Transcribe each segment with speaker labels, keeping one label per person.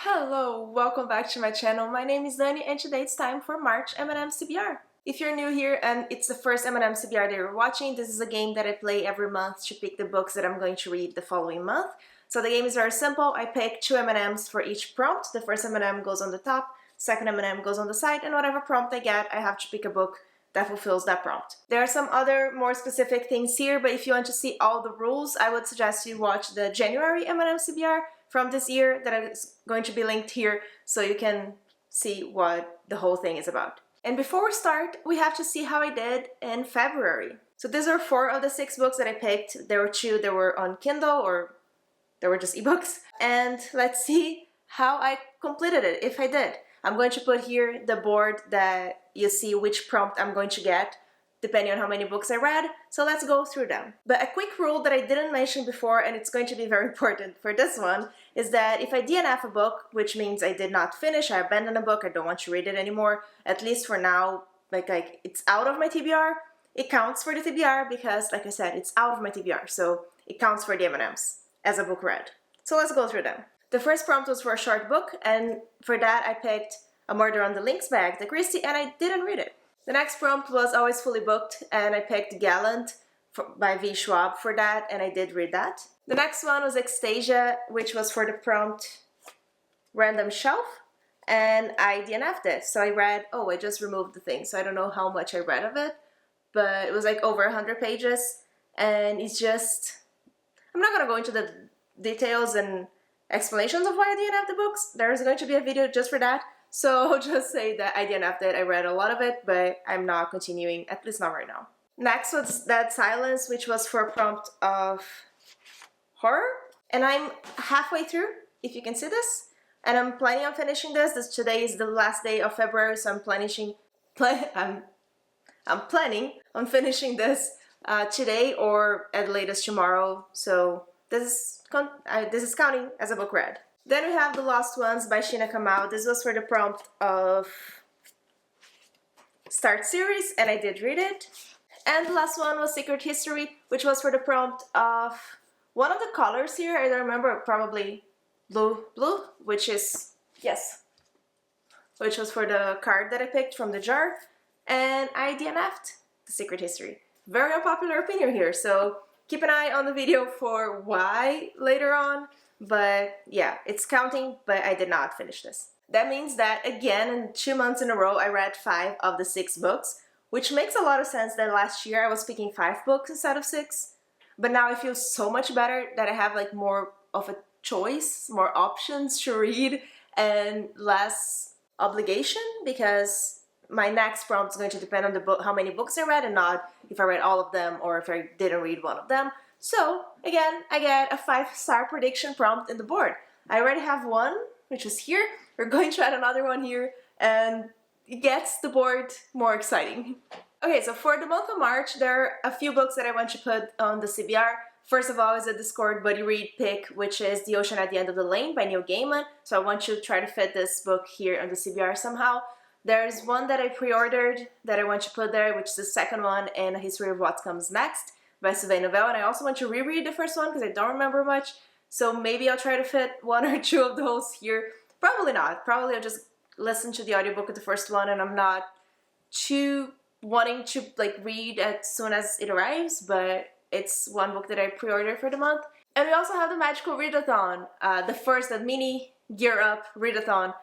Speaker 1: Hello, welcome back to my channel. My name is Dani and today it's time for March M&M'S TBR. If you're new here and it's the first M&M'S TBR that you're watching, this is a game that I play every month to pick the books that I'm going to read the following month. So the game is very simple. I pick two M&Ms for each prompt. The first M&M goes on the top, second M&M goes on the side, and whatever prompt I get, I have to pick a book that fulfills that prompt. There are some other more specific things here, but if you want to see all the rules, I would suggest you watch the January M&Ms TBR from this year that is going to be linked here so you can see what the whole thing is about. And before we start, we have to see how I did in February. So these are 4 of the 6 books that I picked. There were 2 that were on Kindle or they were just ebooks. And let's see how I completed it, if I did. I'm going to put here the board that you see which prompt I'm going to get depending on how many books I read, so let's go through them. But a quick rule that I didn't mention before, and it's going to be very important for this one, is that if I DNF a book, which means I did not finish, I abandoned a book, I don't want to read it anymore, at least for now, like it's out of my TBR, it counts for the TBR because, like I said, it's out of my TBR, so it counts for the M&Ms as a book read. So let's go through them. The first prompt was for a short book, and for that I picked A Murder on the Lynx by Agatha Christie, and I didn't read it. The next prompt was Always Fully Booked, and I picked Gallant by V. Schwab for that, and I did read that. The next one was Ecstasia, which was for the prompt Random Shelf, and I DNF'd it. So I read, I just removed the thing, so I don't know how much I read of it, but it was like over 100 pages, and it's just... I'm not gonna go into the details and explanations of why I DNF'd the books. There's going to be a video just for that. So I'll just say that I DNF'd it, I read a lot of it, but I'm not continuing, at least not right now. Next was Dead Silence, which was for a prompt of horror. And I'm halfway through, if you can see this. And I'm planning on finishing this. Today is the last day of February, so I'm planning on finishing this today or at latest tomorrow. So this is counting as a book read. Then we have The Lost Ones by Sheena Kamal. This was for the prompt of Start Series, and I did read it. And the last one was Secret History, which was for the prompt of one of the colors here. I don't remember, probably blue, which is, yes, which was for the card that I picked from the jar. And I DNF'd the Secret History. Very unpopular opinion here, so keep an eye on the video for why later on. But yeah, it's counting, but I did not finish this. That means that, again, in 2 months in a row, I read 5 of the 6 books, which makes a lot of sense that last year I was picking 5 books instead of 6. But now I feel so much better that I have like more of a choice, more options to read, and less obligation, because my next prompt is going to depend on the book, how many books I read, and not if I read all of them or if I didn't read one of them. So, again, I get a 5-star prediction prompt in the board. I already have one, which is here. We're going to add another one here, and it gets the board more exciting. Okay, so for the month of March, there are a few books that I want to put on the CBR. First of all is a Discord buddy read pick, which is The Ocean at the End of the Lane by Neil Gaiman. So I want to try to fit this book here on the CBR somehow. There's one that I pre-ordered that I want to put there, which is the second one in A History of What Comes Next by Sylvain Novelle, and I also want to reread the first one because I don't remember much, so maybe I'll try to fit 1 or 2 of those here. Probably not. Probably I'll just listen to the audiobook of the first one, and I'm not too wanting to like read as soon as it arrives, but it's one book that I pre-ordered for the month. And we also have the Magical Readathon, the mini Gear Up Readathon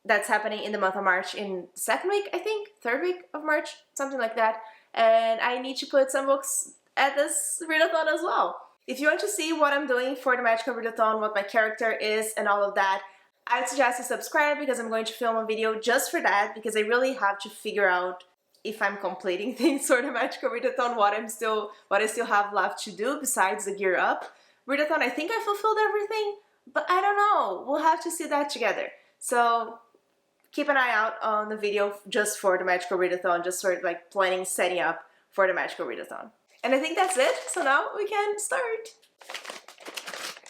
Speaker 1: that's happening in the month of March in the 2nd week, I think, 3rd week of March, something like that. And I need to put some books at this readathon as well. If you want to see what I'm doing for the Magical Readathon, what my character is, and all of that, I'd suggest you subscribe because I'm going to film a video just for that, because I really have to figure out if I'm completing things for the Magical Readathon, what I still have left to do besides the Gear Up Readathon. I think I fulfilled everything, but I don't know. We'll have to see that together. So keep an eye out on the video just for the Magical Readathon, just sort of like planning, setting up for the Magical Readathon. And I think that's it, so now we can start.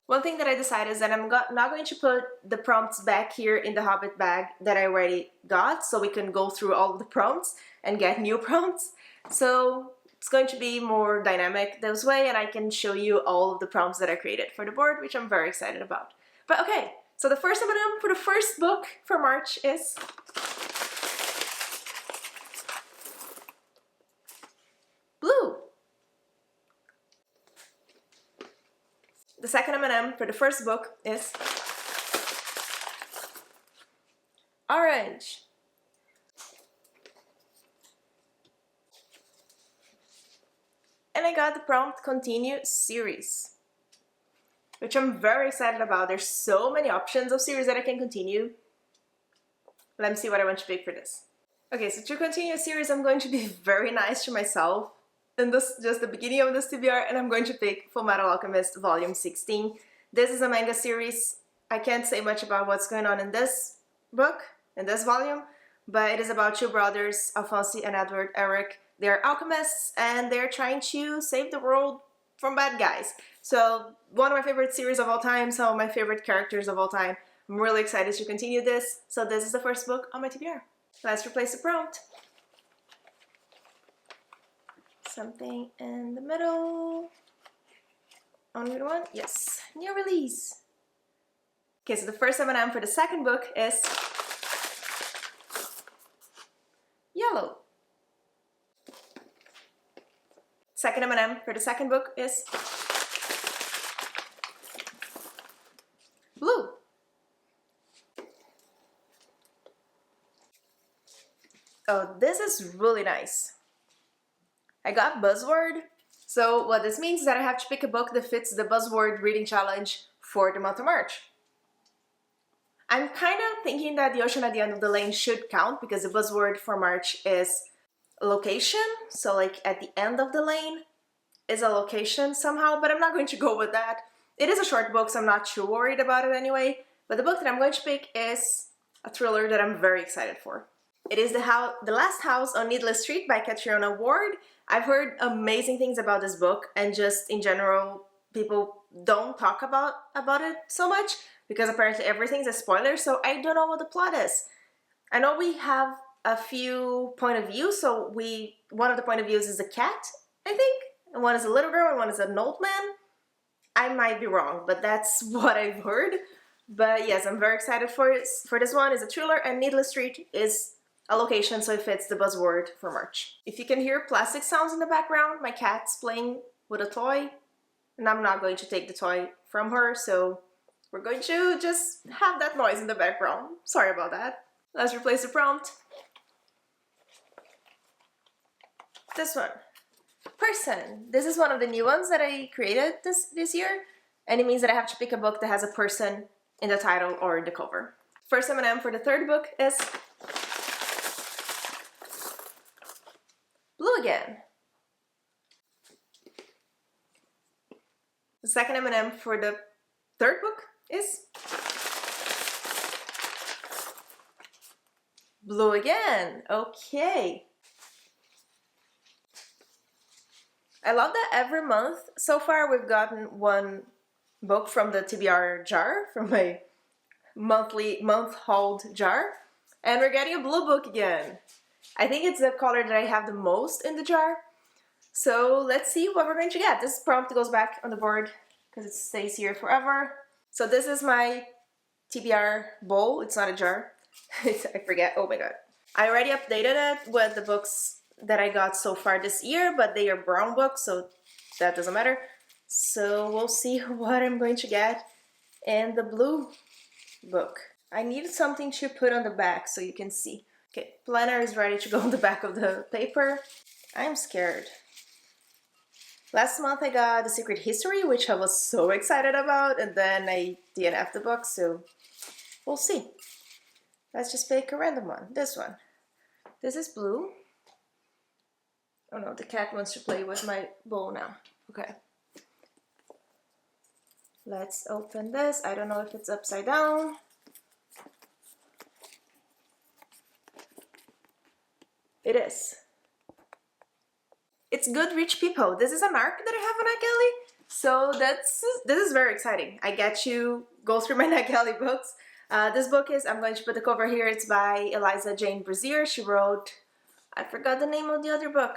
Speaker 1: One thing that I decided is that I'm not going to put the prompts back here in the Hobbit bag that I already got, so we can go through all of the prompts and get new prompts. So it's going to be more dynamic this way, and I can show you all of the prompts that I created for the board, which I'm very excited about. But okay, So the first M&M for the first book for March is blue. The second M&M for the first book is orange. And I got the prompt continue series, which I'm very excited about. There's so many options of series that I can continue. Let me see what I want to pick for this. Okay, so to continue a series, I'm going to be very nice to myself in this, just the beginning of this TBR, and I'm going to pick Fullmetal Alchemist Volume 16. This is a manga series. I can't say much about what's going on in this book, in this volume, but it is about two brothers, Alphonse and Edward Eric. They're alchemists, and they're trying to save the world from bad guys. So, one of my favorite series of all time, some of my favorite characters of all time. I'm really excited to continue this. So this is the first book on my TBR. Let's replace the prompt. Something in the middle. Only one? Yes. New release. Okay, so the first M&M for the second book is yellow. Second M&M for the second book is blue. Oh, this is really nice. I got buzzword. So what this means is that I have to pick a book that fits the buzzword reading challenge for the month of March. I'm kind of thinking that The Ocean at the End of the Lane should count because the buzzword for March is location. So like at the end of the lane is a location somehow, but I'm not going to go with that. It is a short book, so I'm not too worried about it anyway. But the book that I'm going to pick is a thriller that I'm very excited for. It is The Last House on Needless Street by Catriona Ward. I've heard amazing things about this book, and just in general, people don't talk about it so much because apparently everything's a spoiler, so I don't know what the plot is. I know we have a few point of views, so one of the point of views is a cat, I think, and one is a little girl and one is an old man. I might be wrong, but that's what I've heard. But yes, I'm very excited for this one. It's a thriller, and Needless Street is a location, so it fits the buzzword for March. If you can hear plastic sounds in the background, my cat's playing with a toy, and I'm not going to take the toy from her, so we're going to just have that noise in the background. Sorry about that. Let's replace the prompt. This one. Person. This is one of the new ones that I created this year, and it means that I have to pick a book that has a person in the title or the cover. First M&M for the third book is blue again. The second M&M for the third book is blue again. Okay. I love that every month so far we've gotten one book from the TBR jar, from my month-hauled jar, and we're getting a blue book again. I think it's the color that I have the most in the jar. So let's see what we're going to get. This prompt goes back on the board because it stays here forever. So this is my TBR bowl. It's not a jar. I forget. Oh my god. I already updated it with the books that I got so far this year, but they are brown books, so that doesn't matter. So we'll see what I'm going to get in the blue book. I needed something to put on the back so you can see. Okay, planner is ready to go on the back of the paper. I'm scared. Last month I got The Secret History, which I was so excited about, and then I DNF'd the book, so we'll see. Let's just pick a random one. This one. This is blue. Oh no, the cat wants to play with my bowl now. Okay. Let's open this. I don't know if it's upside down. It is. It's Good Rich People. This is an arc that I have on NetGalley. So this is very exciting. I get to go through my NetGalley books. This book is, I'm going to put the cover here, it's by Eliza Jane Brazier. She wrote, I forgot the name of the other book.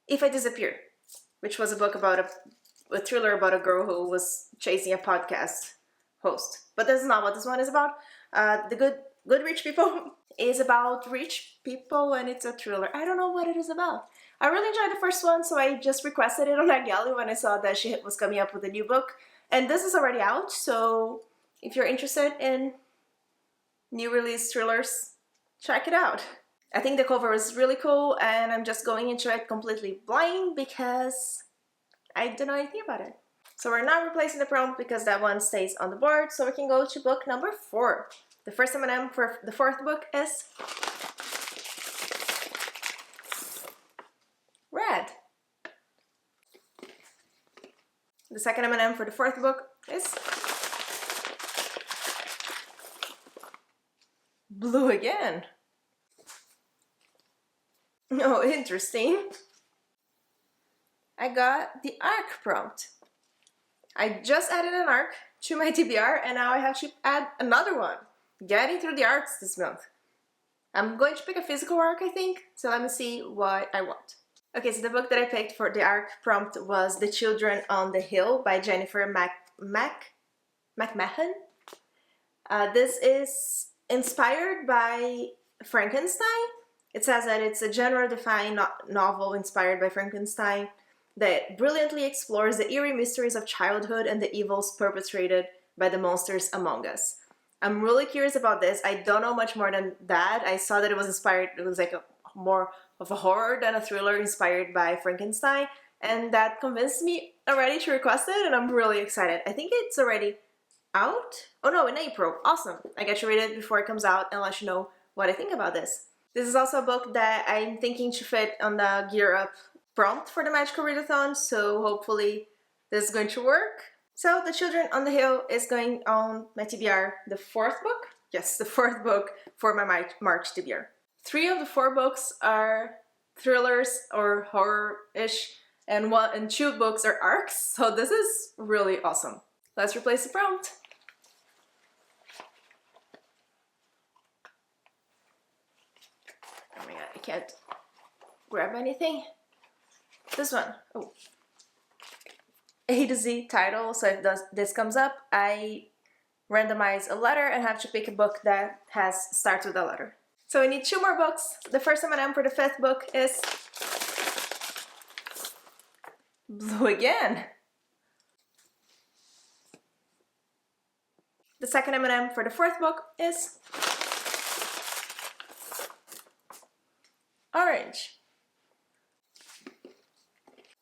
Speaker 1: If I Disappear, which was a book about a thriller about a girl who was chasing a podcast host. But that's not what this one is about. The Good Rich People is about rich people, and it's a thriller. I don't know what it is about. I really enjoyed the first one, so I just requested it on Galley when I saw that she was coming up with a new book. And this is already out, so if you're interested in new release thrillers, check it out. I think the cover is really cool, and I'm just going into it completely blind because I don't know anything about it. So we're not replacing the prompt because that one stays on the board, so we can go to book number 4. The first M&M for the 4th book is red. The second M&M for the 4th book is blue again. Oh, interesting. I got the arc prompt. I just added an arc to my TBR, and now I have to add another one. Getting through the arcs this month. I'm going to pick a physical arc, I think, so let me see what I want. Okay, so the book that I picked for the arc prompt was The Children on the Hill by Jennifer McMahon. This is inspired by Frankenstein. It says that it's a genre-defying novel inspired by Frankenstein that brilliantly explores the eerie mysteries of childhood and the evils perpetrated by the monsters among us. I'm really curious about this. I don't know much more than that. I saw that it was inspired, it was like more of a horror than a thriller inspired by Frankenstein, and that convinced me already to request it, and I'm really excited. I think it's already out? Oh no, in April. Awesome. I get to read it before it comes out and let you know what I think about this. This is also a book that I'm thinking to fit on the Gear Up prompt for the Magical Readathon, so hopefully this is going to work. So The Children on the Hill is going on my TBR, the 4th book? Yes, the 4th book for my March TBR. 3 of the 4 books are thrillers or horror-ish, and 2 books are arcs, so this is really awesome. Let's replace the prompt. Oh my god, I can't grab anything. This one. Oh. A to Z title, so if this comes up, I randomize a letter and have to pick a book that starts with a letter. So we need 2 more books. The first M&M for the 5th book is blue again. The second M&M for the 4th book is orange.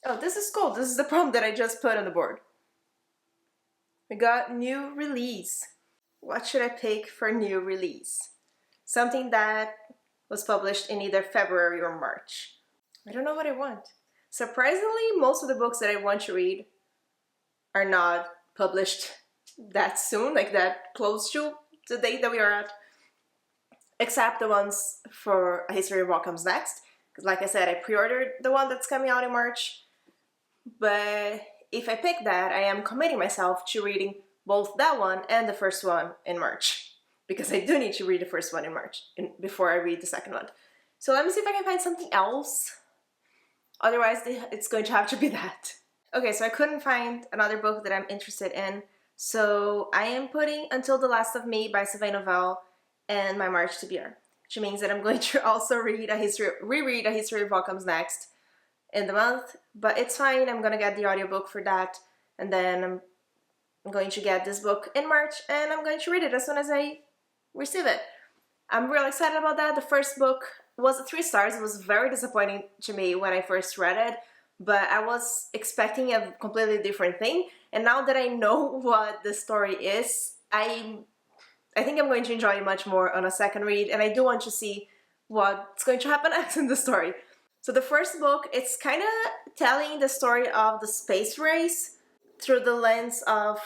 Speaker 1: Oh, this is cool. This is the prompt that I just put on the board. We got new release. What should I pick for new release? Something that was published in either February or March. I don't know what I want. Surprisingly, most of the books that I want to read are not published that soon, like that close to the date that we are at, except the ones for A History of What Comes Next. Because like I said, I pre-ordered the one that's coming out in March. But if I pick that, I am committing myself to reading both that one and the first one in March. Because I do need to read the first one in March before I read the second one. So let me see if I can find something else. Otherwise, it's going to have to be that. Okay, so I couldn't find another book that I'm interested in. So I am putting Until the Last of Me by Sylvain Novelle in my March TBR. Which means that I'm going to also reread A History of What Comes Next in the month, but it's fine. I'm gonna get the audiobook for that, and then I'm going to get this book in March, and I'm going to read it as soon as I receive it. I'm really excited about that. The first book was 3 stars. It was very disappointing to me when I first read it, but I was expecting a completely different thing, and now that I know what the story is, I think I'm going to enjoy it much more on a second read, and I do want to see what's going to happen next in the story. So the first book, it's kind of telling the story of the space race through the lens of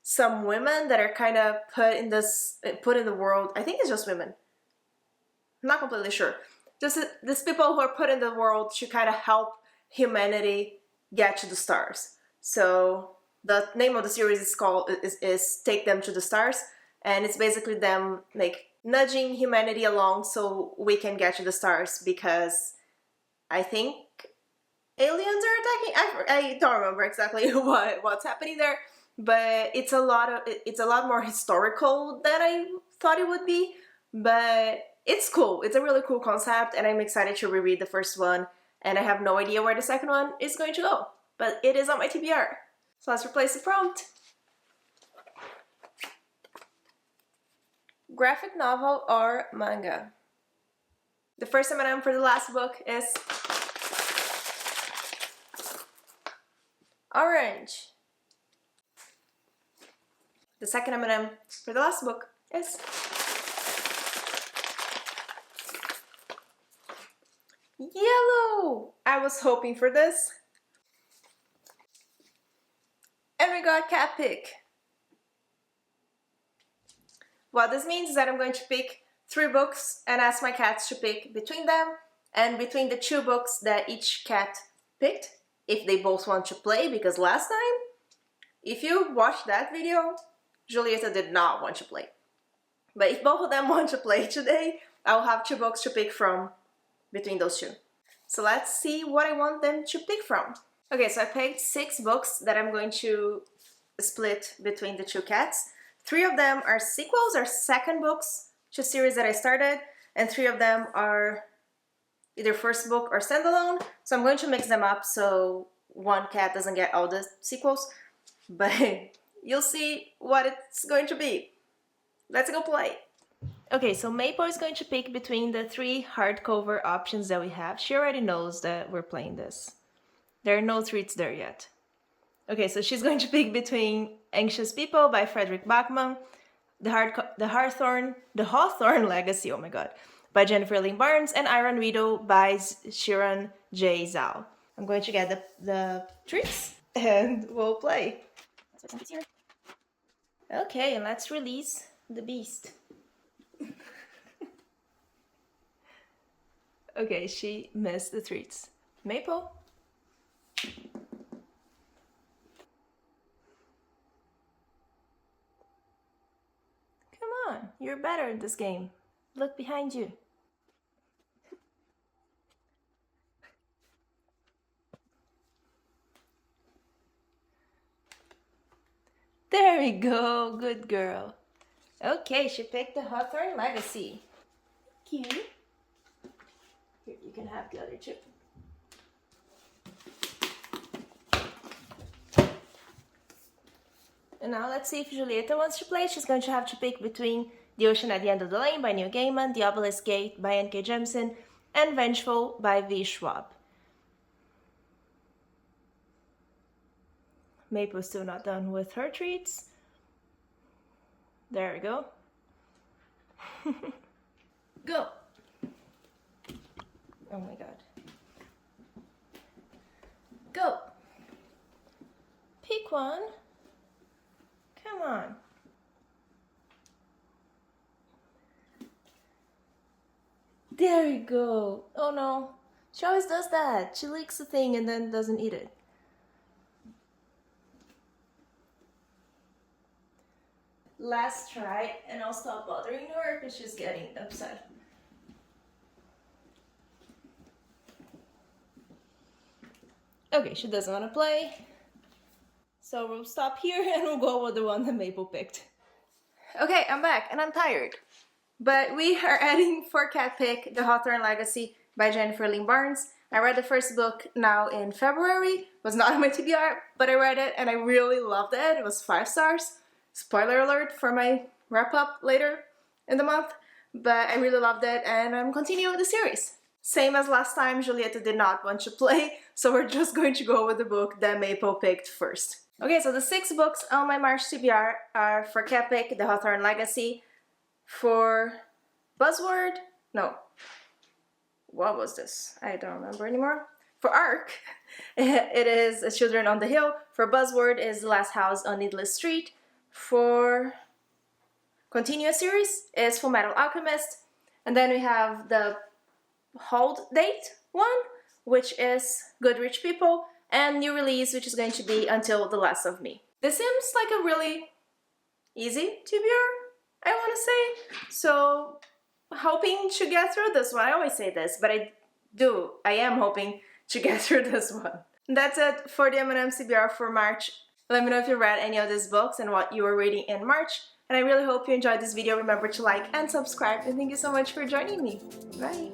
Speaker 1: some women that are kind of put in the world. I think it's just women. I'm not completely sure. Just these people who are put in the world to kind of help humanity get to the stars. So the name of the series is Take Them to the Stars, and it's basically them like nudging humanity along so we can get to the stars, because I think aliens are attacking. I don't remember exactly what's happening there, but it's a lot more historical than I thought it would be, but it's cool. It's a really cool concept, and I'm excited to reread the first one, and I have no idea where the second one is going to go, but it is on my TBR. So let's replace the prompt. Graphic novel or manga? The first M&M for the last book is orange. The second M&M for the last book is yellow. I was hoping for this. And we got cat pick. What this means is that I'm going to pick 3 books and ask my cats to pick between them and between the 2 books that each cat picked, if they both want to play, because last time, if you watched that video, Julieta did not want to play. But if both of them want to play today, I'll have 2 books to pick from between those 2. So let's see what I want them to pick from. Okay, so I picked 6 books that I'm going to split between the 2 cats. 3 of them are sequels or second books to series that I started, and 3 of them are either first book or standalone. So I'm going to mix them up so one cat doesn't get all the sequels, but you'll see what it's going to be. Let's go play. Okay, so Maple is going to pick between the 3 hardcover options that we have. She already knows that we're playing this. There are no treats there yet. Okay, so she's going to pick between Anxious People by Frederick Bachman, The Hawthorne Legacy, oh my god, by Jennifer Lynn Barnes, and Iron Widow by Sharon J. Zhao. I'm going to get the treats and we'll play. Okay, and let's release the beast. Okay, she missed the treats. Maple. Come on, you're better at this game. Look behind you. There we go, good girl. Okay, she picked the Hawthorne Legacy. Cute. Here, you can have the other 2. And now let's see if Julieta wants to play. She's going to have to pick between The Ocean at the End of the Lane by Neil Gaiman, The Obelisk Gate by N.K. Jemisin, and Vengeful by V. Schwab. Maple's still not done with her treats. There we go. Go! Oh my god. Go! Pick one. Come on. There we go. Oh no. She always does that. She licks the thing and then doesn't eat it. Last try, and I'll stop bothering her because she's getting upset. Okay, she doesn't want to play. So we'll stop here and we'll go with the one that Maple picked. Okay, I'm back and I'm tired. But we are adding for cat pick The Hawthorne Legacy by Jennifer Lynn Barnes. I read the first book now in February. It was not on my TBR, but I read it and I really loved it. It was 5 stars. Spoiler alert for my wrap up later in the month. But I really loved it and I'm continuing the series. Same as last time, Julieta did not want to play, so we're just going to go with the book that Maple picked first. Okay, so the 6 books on my March TBR are for cat pick, The Hawthorne Legacy, for Buzzword, no, what was this? I don't remember anymore. For ARC, it is Children on the Hill. For Buzzword is The Last House on Needless Street. For Continuous Series is Fullmetal Alchemist. And then we have the hold date one, which is Good Rich People, and new release, which is going to be Until the Last of Me. This seems like a really easy TBR, I want to say. So, hoping to get through this one. I always say this, but I am hoping to get through this one. That's it for the M&M'S TBR for March. Let me know if you read any of these books and what you were reading in March. And I really hope you enjoyed this video. Remember to like and subscribe. And thank you so much for joining me. Bye!